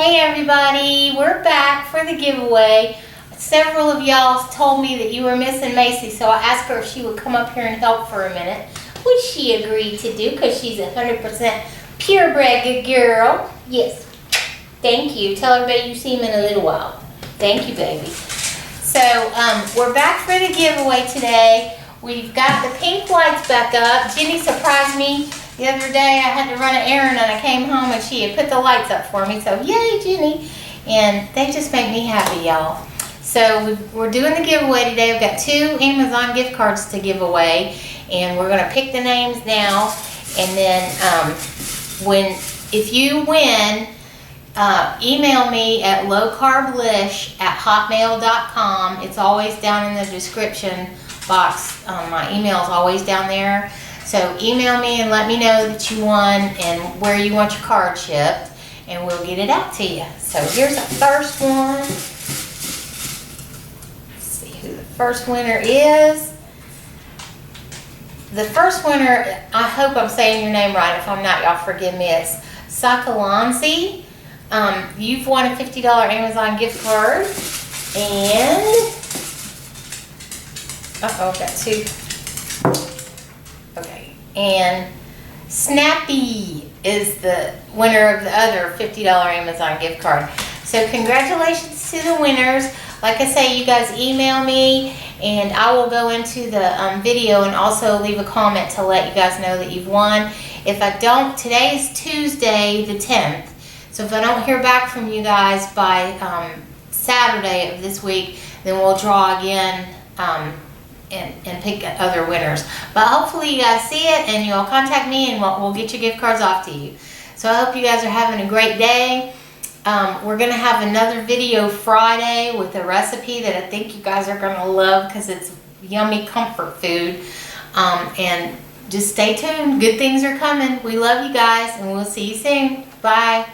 Hey everybody, we're back for the giveaway. Several of y'all told me that you were missing Macy, so I asked her if she would come up here and help for a minute, which she agreed to do because she's 100% purebred good girl. Yes, thank you. Tell everybody you see them in a little while. Thank you, baby. So we're back for the giveaway today. We've got the pink lights back up. Jenny surprised me the other day. I had to run an errand and I came home and she had put the lights up for me. So yay, Jenny. And they just make me happy, y'all. So we're doing the giveaway today. We've got 2 Amazon gift cards to give away. And we're going to pick the names now. And then if you win, email me at lowcarblish@hotmail.com. It's always down in the description box. My email is always down there. So email me and let me know that you won and where you want your card shipped, and we'll get it out to you. So here's the first one. Let's see who the first winner is. The first winner, I hope I'm saying your name right. If I'm not, y'all forgive me. It's Sakalansi. You've won a $50 Amazon gift card. And I've got 2. Okay, and Snappy is the winner of the other $50 Amazon gift card. So congratulations to the winners. Like I say, you guys email me and I will go into the video and also leave a comment to let you guys know that you've won. If I don't, today is Tuesday the 10th. So if I don't hear back from you guys by Saturday of this week, then we'll draw again and pick other winners. But hopefully you guys see it and you'll contact me and we'll get your gift cards off to you. So I hope you guys are having a great day. We're going to have another video Friday with a recipe that I think you guys are going to love because it's yummy comfort food. And just stay tuned. Good things are coming. We love you guys and we'll see you soon. Bye.